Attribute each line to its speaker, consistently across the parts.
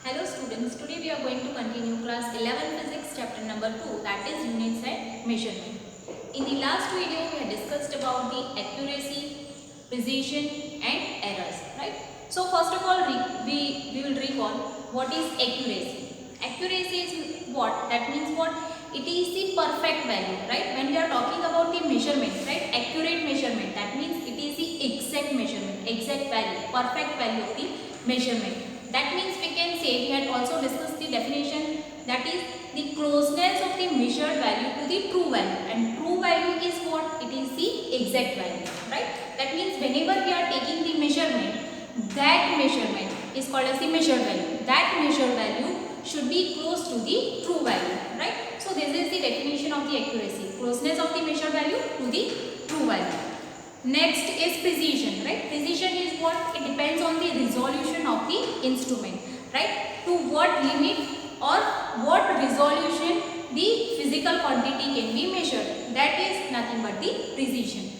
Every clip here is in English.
Speaker 1: Hello students, today we are going to continue class 11 physics chapter number 2, that is units and measurement. In the last video we had discussed about the accuracy, precision and errors, right? So first of all we will recall what is accuracy. Accuracy is what? That means what? It is the perfect value, right? When we are talking about the measurement, right? Accurate measurement, that means it is the exact measurement, exact value, perfect value of the measurement. That means we can say, we had also discussed the definition, that is the closeness of the measured value to the true value, and true value is what? It is the exact value, right? That means whenever we are taking the measurement, that measurement is called as the measured value. That measured value should be close to the true value, right? So this is the definition of the accuracy, closeness of the measured value to the true value. Next is precision, right? Precision is what? It depends on the resolution of the instrument, right? To what limit or what resolution the physical quantity can be measured. That is nothing but the precision.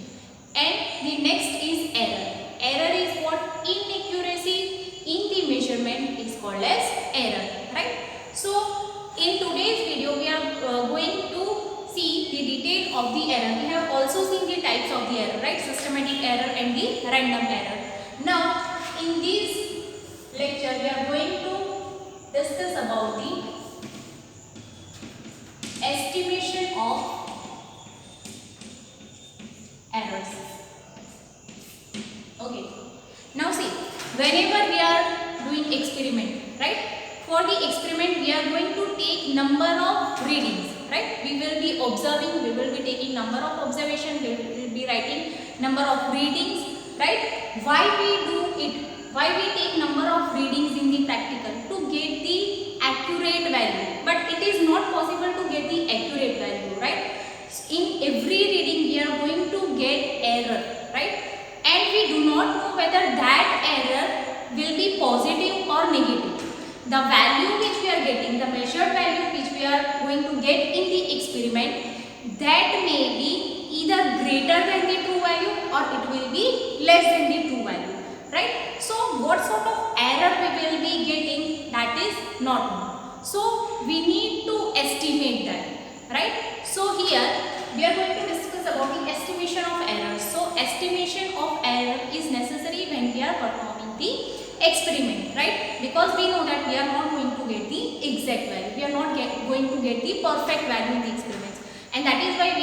Speaker 1: And the next is error. Error is what? Inaccuracy in the measurement is called as error, right? So in today's video we are going to see the detail of the error. We have also seen the types of the error, right? Systematic error and the random error. Now in this lecture we are going to discuss about the estimation of errors. Okay. Now see, whenever we are doing experiment, right? For the experiment we are going to take number of readings, right? We will be observing, we will be taking number of observation, we will be writing number of readings, right? Why we do it? Why we take number of readings in the practical? To get the accurate value. But it is not possible to get the accurate value, right? In every reading we are going to get error, right? And we do not know whether that error will be positive or negative. The value which we are getting, the measured value which we are going to get in the experiment, that may be either greater than the true value or it will be less than the true value, right? So what sort of error we will be getting, that is not known. So we need to estimate that, right? So here we are going to discuss about the estimation of errors. So estimation of error is necessary when we are performing the experiment, right? Because we know that we are not going to get the exact value, we are not going to get the perfect value in the experiments, and that is why we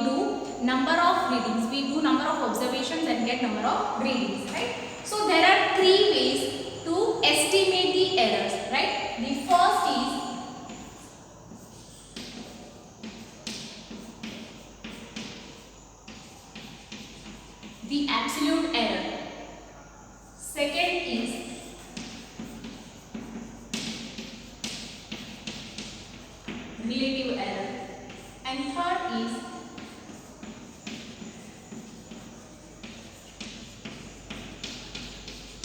Speaker 1: do number of readings, we do number of observations and get number of readings, right? So there are three ways to estimate the errors, right? The first is the absolute error. Second is relative error. And third is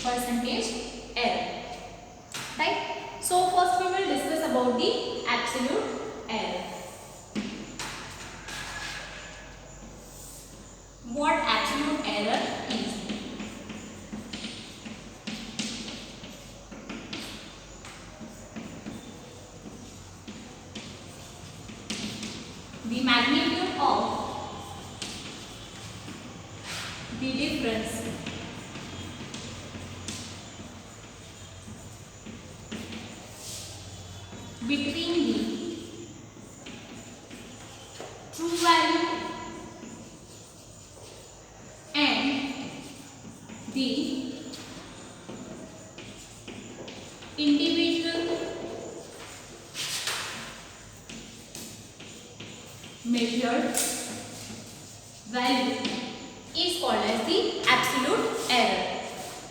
Speaker 1: percentage error. Right? So first we will discuss about the absolute error. What absolute error is? The magnitude of the difference between the true value and the individual measured value is called as the absolute error.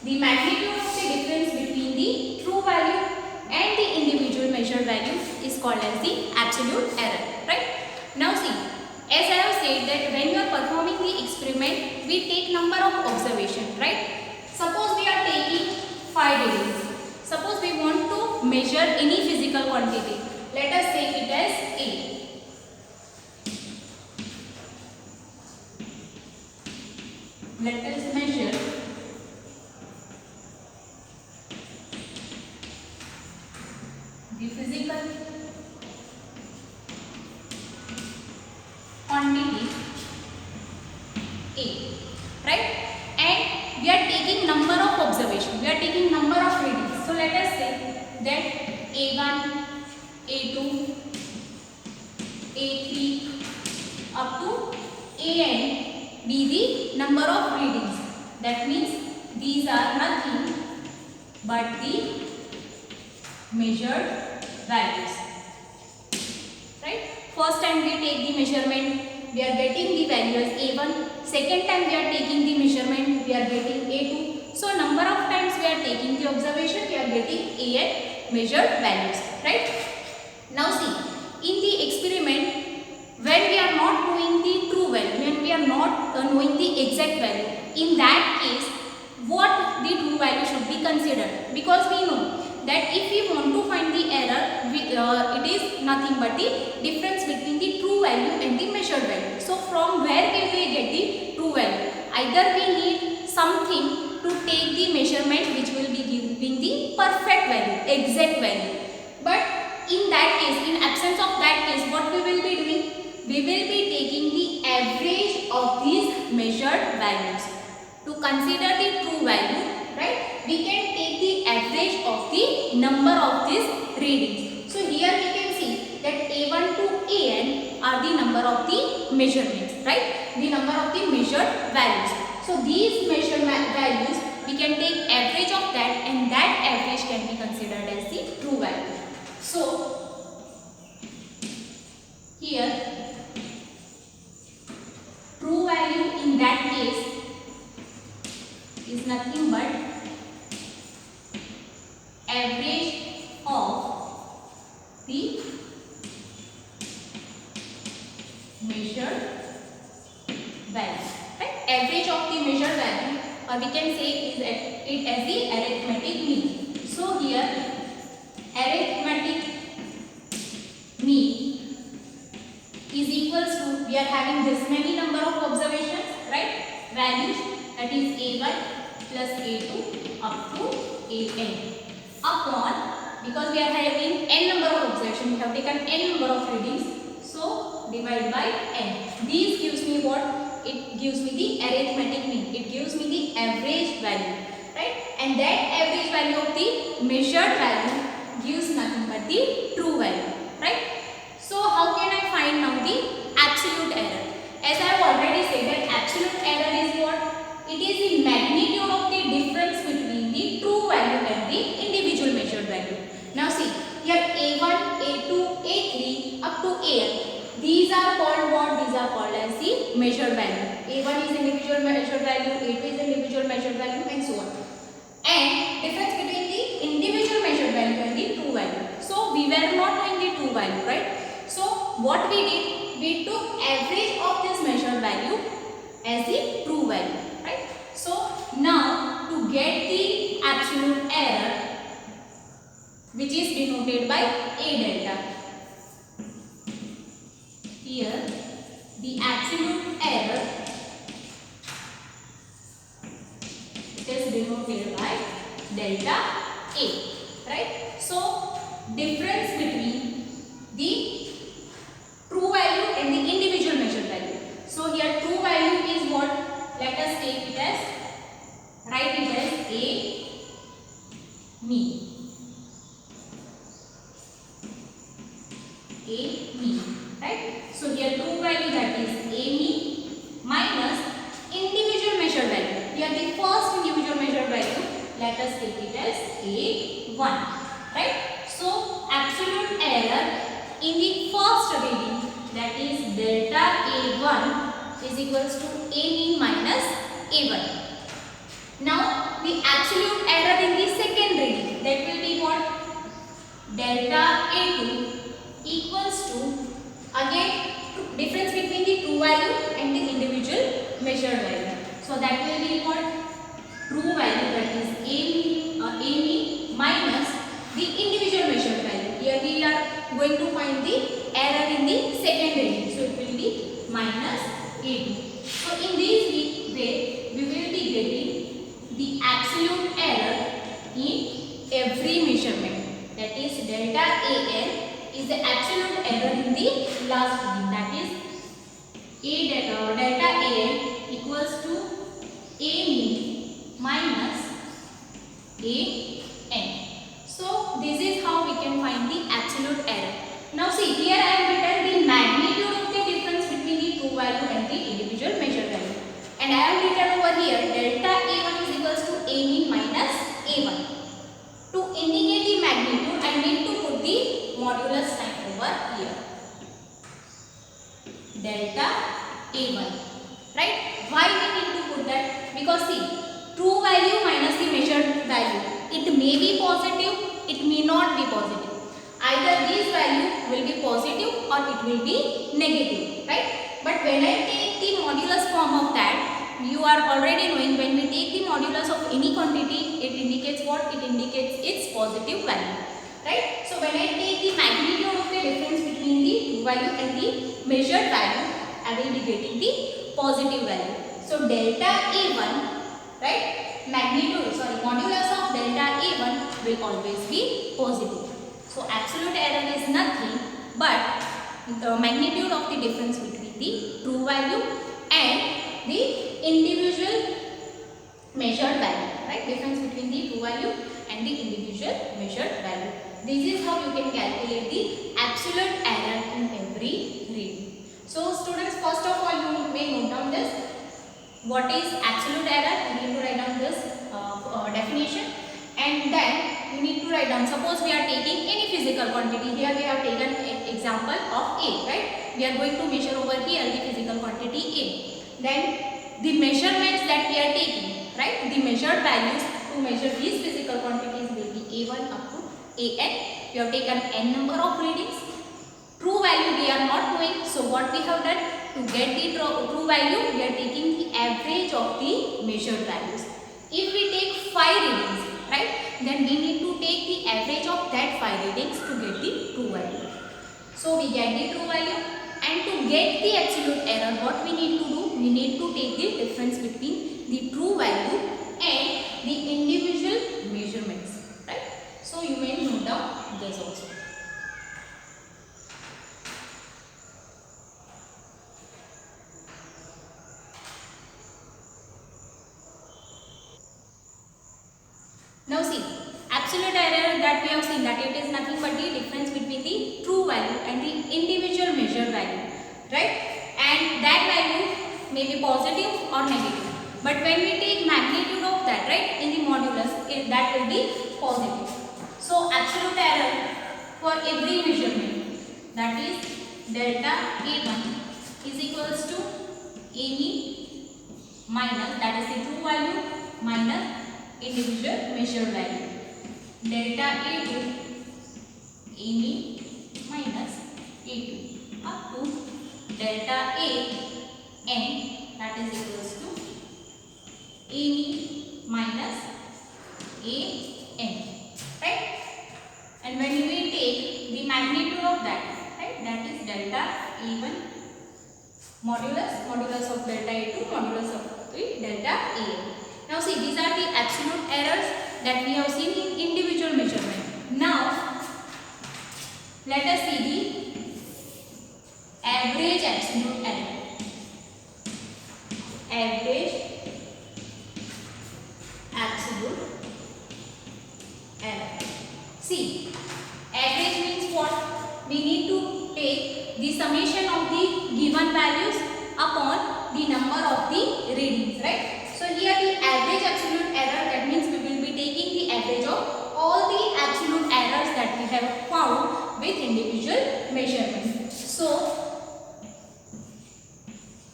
Speaker 1: The magnitude of the difference between the true value and the individual measured value is called as the absolute error, right? Now see, as I have said that when you are performing the experiment, we take number of observation, right? Suppose we are taking 5 readings. Suppose we want to measure any physical quantity. Let us take it as A. Let us measure the physical quantity A, right? And we are taking number of observation, we are taking number of readings. So let us say that A1, A2, A3 up to AN be the number of readings. That means these are nothing but the measured values, right? First time we take the measurement, we are getting the value as A1. Second time we are taking the measurement, we are getting A2. So number of times we are taking the observation, we are getting AN measured values, right? Now see, in the experiment, when we are not knowing the true value, when we are not knowing the exact value, in that case, what the true value should be considered? Because we know that if we want to find the error, it is nothing but the difference between the true value and the measured value. So from where will we get the true value? Either we need something to take the measurement which will be giving the perfect value, exact value. But in that case, in absence of that case, what we will be doing? We will be taking the average of these measured values. To consider the true value, right, we can take the average of the number of these readings. So here we can see that A1 to AN are the number of the measurements, right, the number of the measured values. So these measured values, we can take average of that, and that average can be considered as the true value. So here true value in that case is nothing but average of the measured value, right? Average of the measured value, or we can say it as the arithmetic mean. So here arithmetic mean is equals to, we are having this many number of observations, right, values, that is A1 plus A2 up to AN upon, because we are having n number of observations, we have taken n number of readings, so divide by n. These gives me what? It gives me the arithmetic mean, it gives me the average value, right? And that average value of the measured value gives nothing but the true value, right? So how can I find now the absolute error? As I have already said that absolute error is what? It is the magnitude of the difference between the true value and the individual measured value. Now see, here A1, A2, A3 up to AN. These are called what? These are called as the measured value. A1 is individual measured value, A2 is individual measured value, and so on. And difference between the individual measured value and the true value. So we were not knowing the true value, right? So what we did? We took average of this measured value as the true value, right? So now to get the absolute error, which is denoted by A delta, here the absolute error is denoted by delta A, right? So difference between the true value and the individual measured value. So here true value is what? Let us take it as, write it as A mean. A mean, right? So here true value, that is A mean minus individual measured value. Here the first individual measured value, let us take it as A1, right? So absolute error in the first reading, that is delta A1 is equals to A mean minus A1. Now the absolute error in the second reading, that will be what? Delta A2 equals to, again, difference between the true value and the individual measured value. So that will be what? True value, that is A mean minus the individual measured value. Here we are going to find the error in the second reading. So it will be minus A2. So in this way, we will be getting the absolute error in every measurement. that is delta AN is the absolute error in the last reading, that is delta AN equals to A mean minus AN. So this is how we can find the absolute error. Now see, here I have written the magnitude of the difference between the true value and the individual measured value, and I have written over here delta A1 is equals to A mean minus A1. To indicate the magnitude, I need to put the modulus sign over here, delta A1, right? Why we need to put that? Because see, true value minus the measured value, it may be positive, it may not be positive. Either this value will be positive or it will be negative, right? But when I take the modulus form of that, you are already knowing when we take the modulus of any quantity, it indicates what? It indicates its positive value, right? So when I take the magnitude of the difference between the true value and the measured value, I will be getting the positive value. So delta A1, right? Modulus of delta A1 will always be positive. So absolute error is nothing but the magnitude of the difference between the true value and the individual measured value, right? Difference between the true value and the individual measured value. This is how you can calculate the absolute error in every reading. So students, first of all you may note down this. What is absolute error? You need to write down this definition, and then you need to write down, suppose we are taking any physical quantity. Here we have taken an example of A, right? We are going to measure over here the physical quantity A. Then the measurements that we are taking, right? The measured values to measure these physical quantities will be A1 up to AN. We have taken n number of readings. True value we are not knowing, so what we have done? To get the true value, we are taking the average of the measured values. If we take 5 readings, right, then we need to take the average of that 5 readings to get the true value. So we get the true value, and to get the absolute error, what we need to do? We need to take the difference between the true value and the individual measurements, right? So you may note down this also. Now see, absolute error that we have seen, that it is nothing but the difference between the true value and the individual measured value, right? And that value may be positive or negative. But when we take magnitude of that, right, in the modulus, that will be positive. So absolute error for every measurement, that is delta A1 is equals to A mean minus, that is the true value, minus individual measured value. Delta A2 A mean minus A2 up to delta AN, that is equals to A mean minus AN, right? And when we take the magnitude of that, right, that is delta A1 modulus of delta A2 modulus of the delta AN. Now see, these are the absolute errors that we have seen in individual measurement. Now let us see the average absolute error. Average absolute error. See, average means what? We need to take the summation of the given values upon the number of the readings, right? So here the average absolute error, that means we will be taking the average of all the absolute errors that we have found with individual measurement. So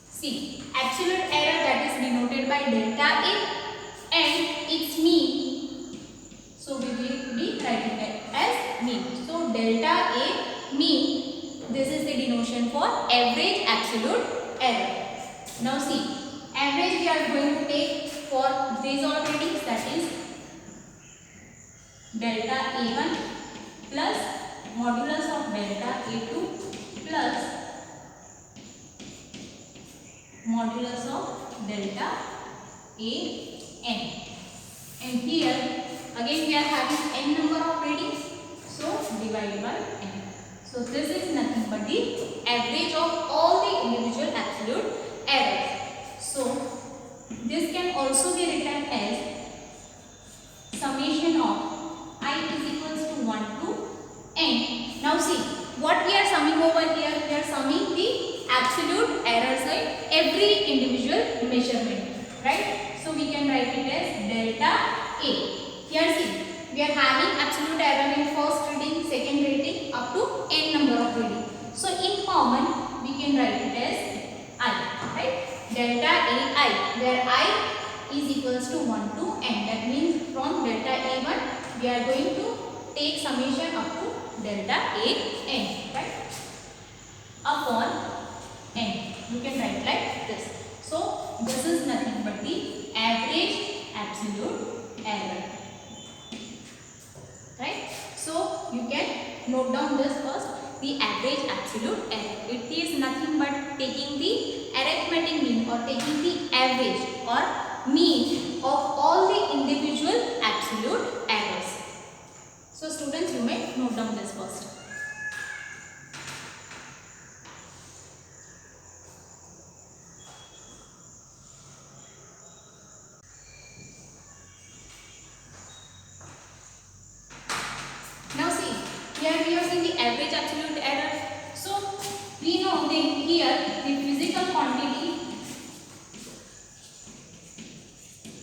Speaker 1: see, absolute error, that is denoted by delta A and its mean. So we will be writing it as mean. So delta A mean, this is the denotation for average absolute error. Now see, average we are going to take for these all readings, that is delta A1 plus modulus of delta A2 plus modulus of delta AN. And here again we are having n number of readings, every individual measurement, right? So we can write it as delta A. Here see, we are having absolute error in first reading, second reading up to n number of reading. So in common we can write it as I, right? Delta AI, where I is equals to 1 to n. That means from delta A1 we are going to take summation up to delta AN, right? Upon n. You can write like this. So this is nothing but the average absolute error, right? So you can note down this first, the average absolute error. It is nothing but taking the arithmetic mean or taking the average or mean of all the individual absolute errors. So students, you may note down this first. Now see, here we are seeing the average absolute error. So we know that here the physical quantity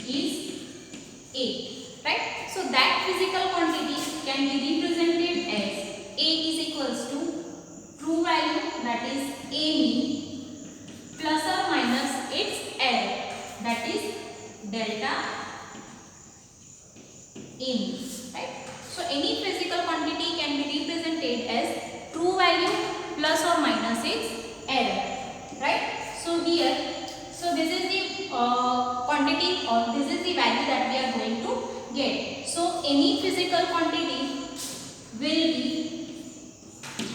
Speaker 1: is A, right? So that physical quantity can be represented as A is equals to true value, that is A mean, plus or minus its error, that is delta A mean, right? So any physical quantity can be represented as true value plus or minus its error, right? So here, so this is the quantity or this is the value that we are going to get. So any physical quantity will be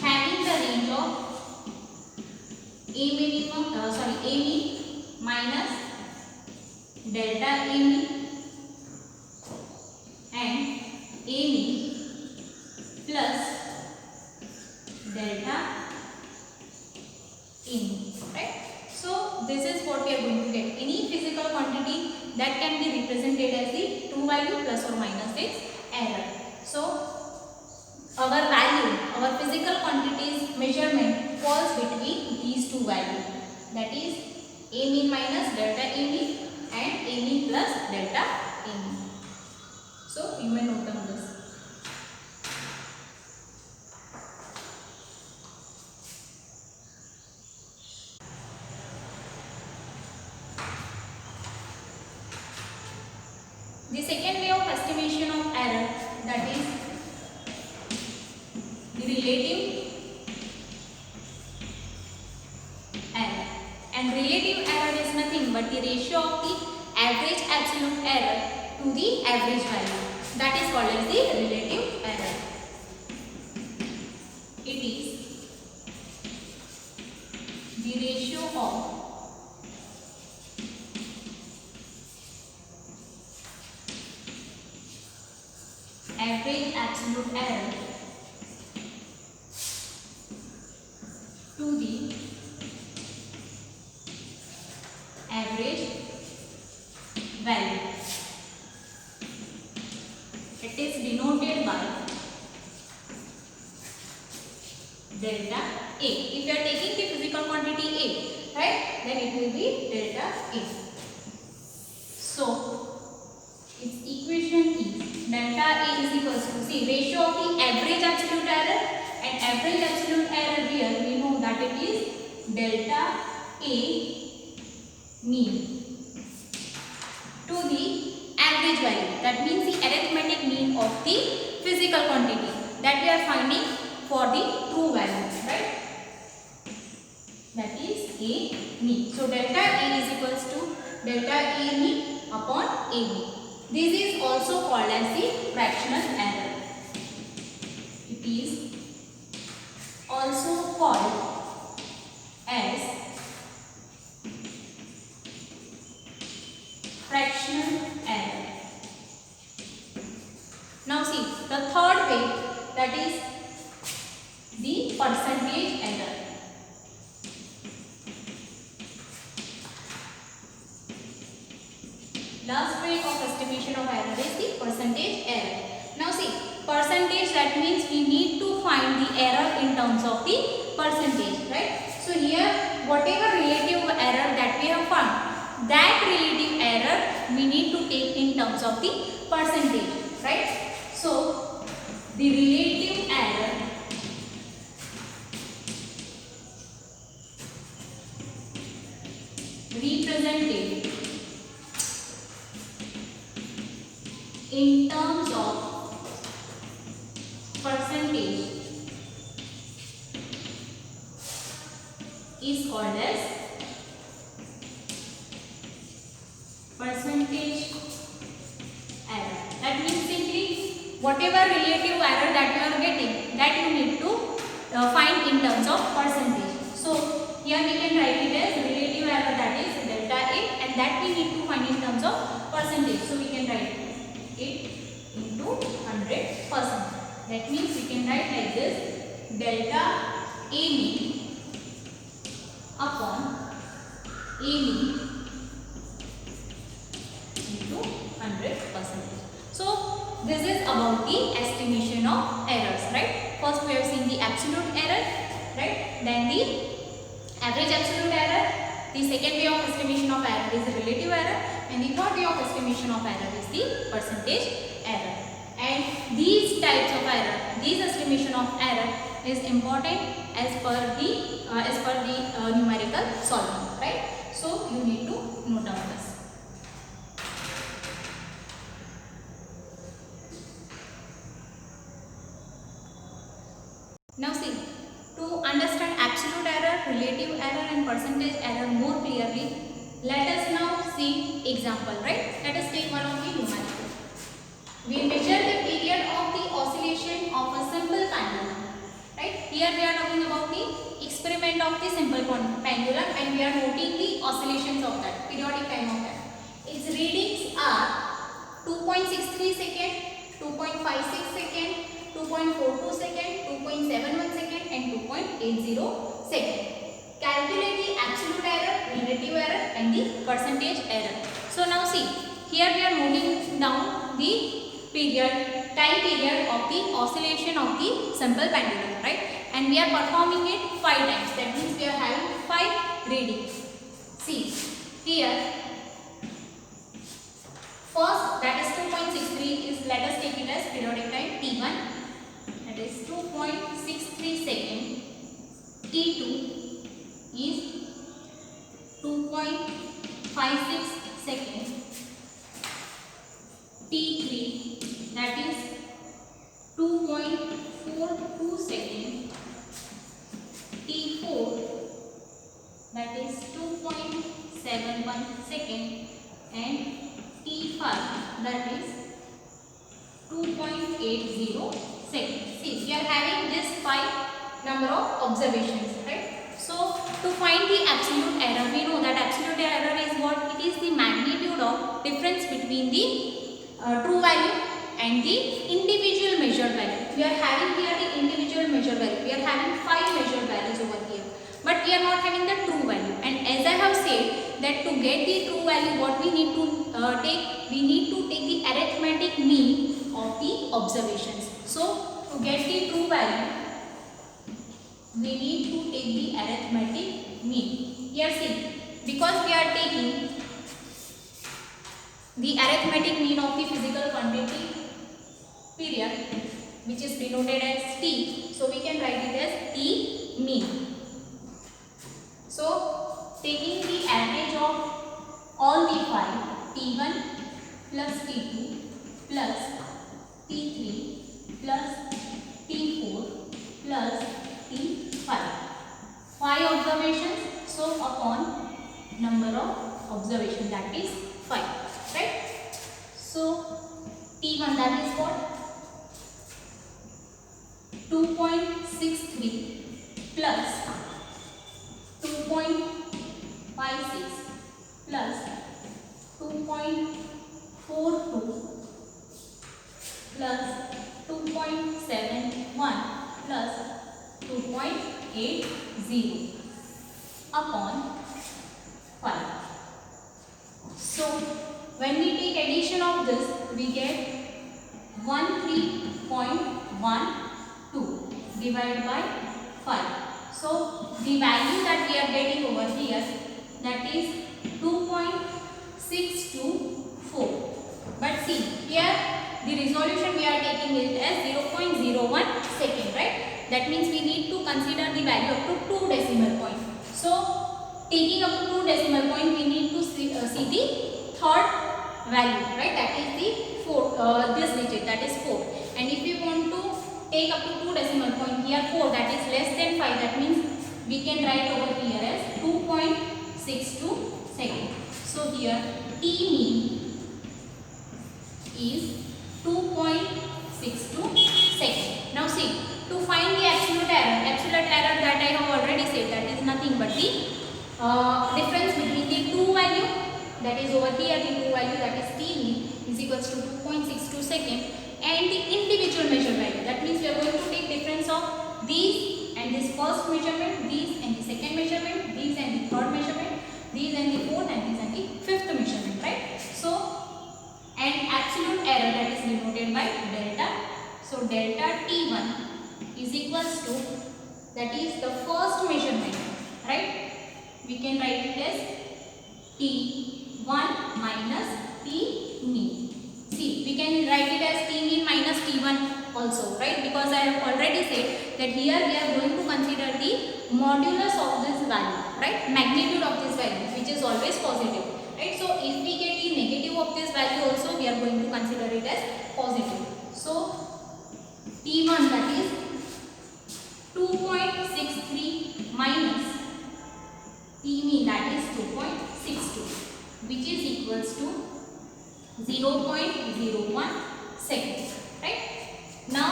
Speaker 1: having the range of A mean minus delta A mean and A mean plus delta A mean, right? So this is what we are going to get. Any physical quantity that can be represented as the true value plus or minus its error. So our value, our physical quantities measurement falls between these two values, that is A mean minus delta A mean and A mean plus delta A mean. So you may note down this. The second way of estimation of error, that is the relative error. And relative error is nothing but the ratio of the average absolute error to the average value. That is called as the relative error. It is the ratio of average absolute error to the average value. It is denoted by delta A. If you are taking the physical quantity A, right, then it will be delta A. So its equation is delta A is equals to, see, ratio of the average absolute error, and average absolute error here we know that it is delta A mean to the average value. That means the arithmetic mean of the physical quantity that we are finding for the true value, right? That is A mean. So delta A is equals to delta A mean upon A mean. This is also called as the fractional error. It is also called as fractional error. Now see, the third way, that is the percentage error. Last way of estimation of error is the percentage error. Now see, percentage, that means we need to find the error in terms of the percentage, right? So here whatever relative error that we that relative error we need to take in terms of the percentage, right? So the relative error represented in terms of percentage is called as percentage error. That means simply whatever relative error that you are getting, that you need to find in terms of percentage. So here we can write it as relative error, that is delta A, and that we need to find in terms of percentage. So we can write it into 100%. That means we can write like this: delta A mean upon A mean into 100%. So this is about the estimation of errors, right? First we have seen the absolute error, right? Then the average absolute error. The second way of estimation of error is the relative error, and the third way of estimation of error is the percentage error. And these types of error, these estimation of error is important as per the numerical solving, right? So you need to note down this. Now see, to understand absolute error, relative error and percentage error more clearly, let us now see example, right? Let us take one of the numerical. We measure the period of the oscillation of a simple pendulum, right? Here we are talking about the experiment of the simple pendulum, and we are noting the oscillations of that, periodic time of that. Its readings are 2.63 second, 2.56 second, 2.42 second, 2.71 second and 2.80 second. Calculate the absolute error, relative error and the percentage error. So now see, here we are noting down the time period of the oscillation of the simple pendulum, right? And we are performing it 5 times. That means we are having 5 readings. See, here first, that is 2.63 is, let us take it as periodic time T1. That is 2.63 second. T2 is 2.56 second. T3 that is 2.42 second. T4 that is 2.71 second, and T5 that is 2.80 seconds. See, we are having this 5 number of observations, right? So to find the absolute error, we know that absolute error is what? It is the magnitude of difference between the true value and the individual measured value. We are having here the individual measured value. We are having 5 measured values over here, but we are not having the true value. And as I have said, that to get the true value, what we need to take? We need to take the arithmetic mean of the observations. So to get the true value, we need to take the arithmetic mean. Here see, because we are taking the arithmetic mean of the physical quantity period, which is denoted as T, so we can write it as T mean. So taking the average of all the 5, T1 plus T2 plus T3 plus T4 plus T5. 5 observations, so upon number of observations, that is 5, right? So T1 that is what? 2.63 plus 2.56 plus 2.42 plus 2.71 plus 2.80 upon 5. So when we take addition of this, we get 13.12 divided by 5. So the value that we are getting over here, that is 2.56 6 to 4. But see, here the resolution we are taking it as 0.01 second, right? That means we need to consider the value up to 2 decimal point. So taking up to 2 decimal point, we need to see the third value, right? That is the this digit, that is 4. And if we want to take up to 2 decimal point, here 4, that is less than 5, that means we can write over here as 2.62 second. So here T mean is 2.62 second. Now see, to find the absolute error that I have already said, that is nothing but the difference between the two value, that is over here the two value, that is T mean is equals to 2.62 second, and the individual measure value. That means we are going to take difference of these and this first measurement, these and the second measurement, these and the third measurement, these and the fourth, and these and the fifth measurement, right? So and absolute error, that is denoted by delta. So delta T1 is equals to, that is the first measurement, right? We can write it as T1 minus T mean. See, we can write it as T mean minus T1 also, right? Because I have already said that here we are going to consider the modulus of this value, right? Magnitude of this value, which is always positive, right? So if we get the negative of this value also, we are going to consider it as positive. So T1, that is 2.63 minus T mean, that is 2.62, which is equals to 0.01 second, right? Now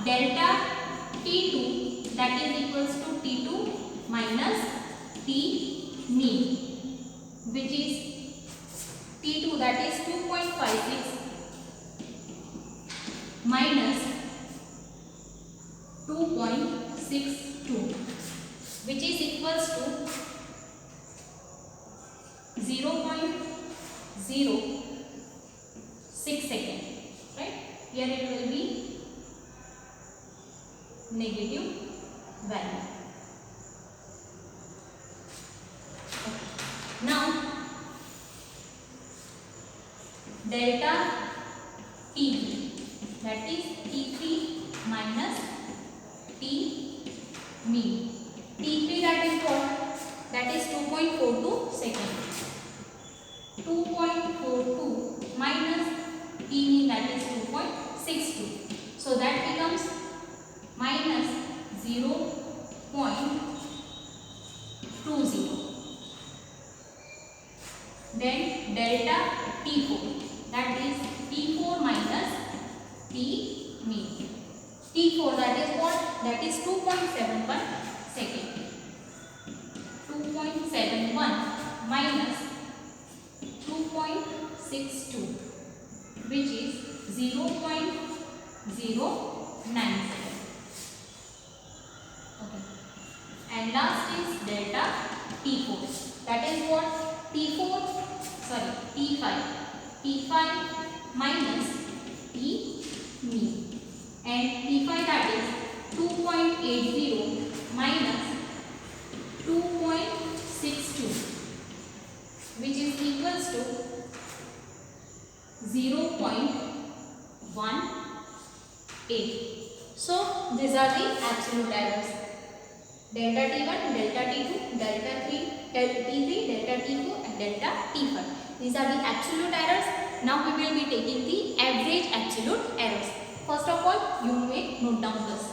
Speaker 1: delta T2, that is equals to T2 minus T mean, which is T2, that is 2.56 minus 2.62, which is equals to 0.06 second, right? Here it will be negative value. Okay. Now delta T3, that is T3 minus T mean. T3, that is what? That is 2.42 second. 2.42 minus T mean, that is 2.62. So that becomes minus 0.20. Then delta T4, that is T4 minus T mean. T4, that is what? That is 2.71 second. 2.71 minus 2.62, which is 0.097. Okay. And last is delta T4. That is what? T5. T5 minus T mean. And T5, that is 2.80 minus 2.62, which is equals to 0.18. So these are the absolute errors. Delta T1, delta T2, delta T3, delta T4 and delta T5. These are the absolute errors. Now we will be taking the average absolute errors. First of all, you may note down this.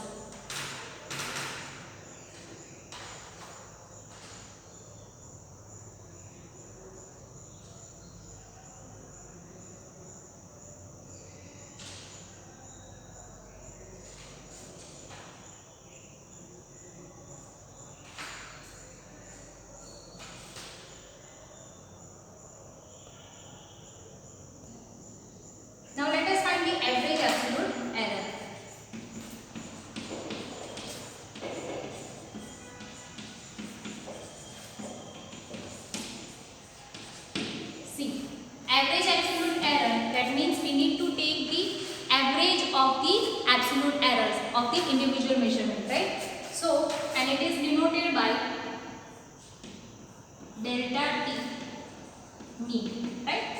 Speaker 1: Now let us find the average absolute error. See, average absolute error, that means we need to take the average of the absolute errors of the individual measurement, right? So, and it is denoted by delta T, mean, right?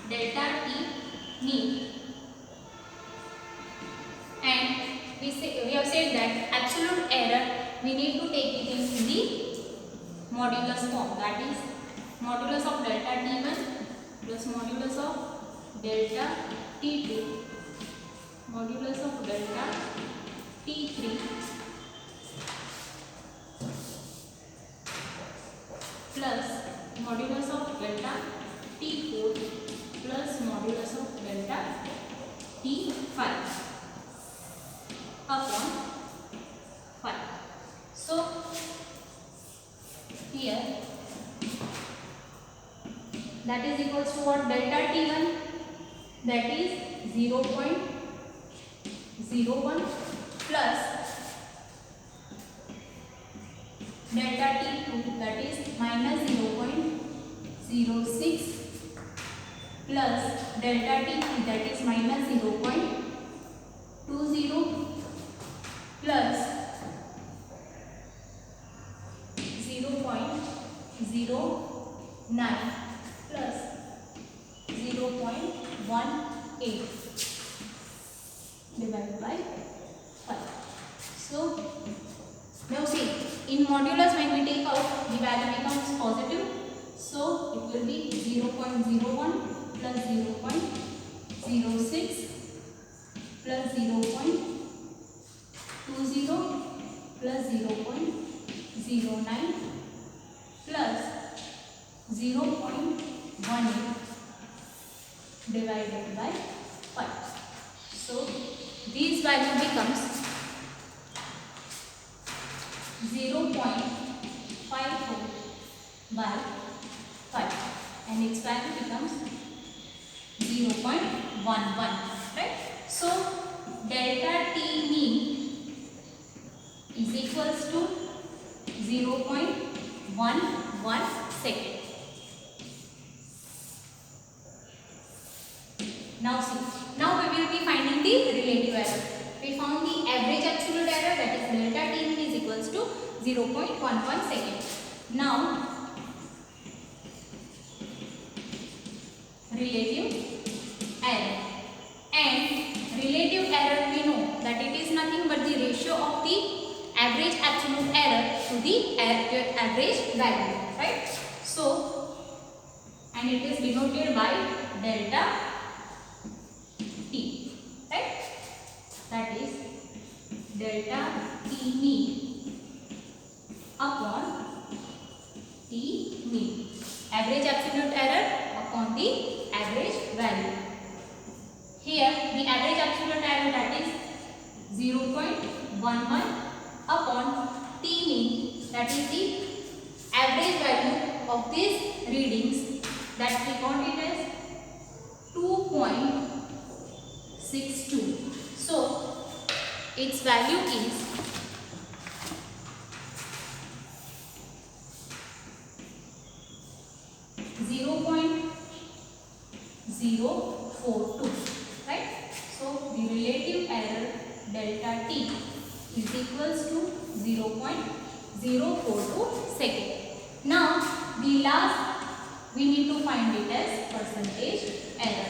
Speaker 1: Delta T mean, and we have said that absolute error we need to take it in the modulus form, that is modulus of delta T1 plus modulus of delta T2 modulus of delta T3 plus modulus of delta T4 plus modulus of delta T5 upon 5. So here that is equals to what? Delta T1, that is 0.01 plus delta T2, that is minus 0.06 plus delta T3, that is minus 0.20 plus 0.09 plus 0.18 divided by 5. So now see, in modulus when we take out, the value becomes positive, so it will be 0.01 plus 0.06 plus 0.20 plus 0.09 plus 0.18 divided by 5. So this value becomes 0.54 by 5 and its value becomes 0.11, right? So delta T mean is equals to 0.11 second. Now see, now we will be finding the relative error. We found the average absolute error, that is delta T mean is equals to 0.11 second. Now relative error, and relative error we know that it is nothing but the ratio of the average absolute error to the average value, right? So, and it is denoted by delta T, right? That is delta T mean upon T mean, average absolute error upon the average value. Here the average absolute error, that is 0.11 upon T mean, that is the average value of these readings, that we count it as 2.62. So its value is 0.042, right? So the relative error delta T is equals to 0.042 second. Now the last we need to find it as percentage error.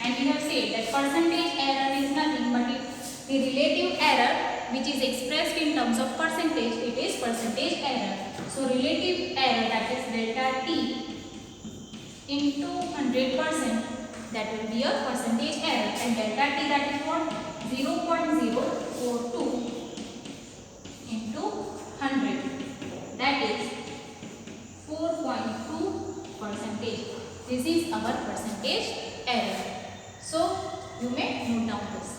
Speaker 1: And we have said that percentage error is nothing but the relative error which is expressed in terms of percentage, it is percentage error. So relative error, that is delta T into 100%, that will be a percentage error, and delta T, that is what? 0.042 into 100, that is 4.2%. This is our percentage error. So you may note down this.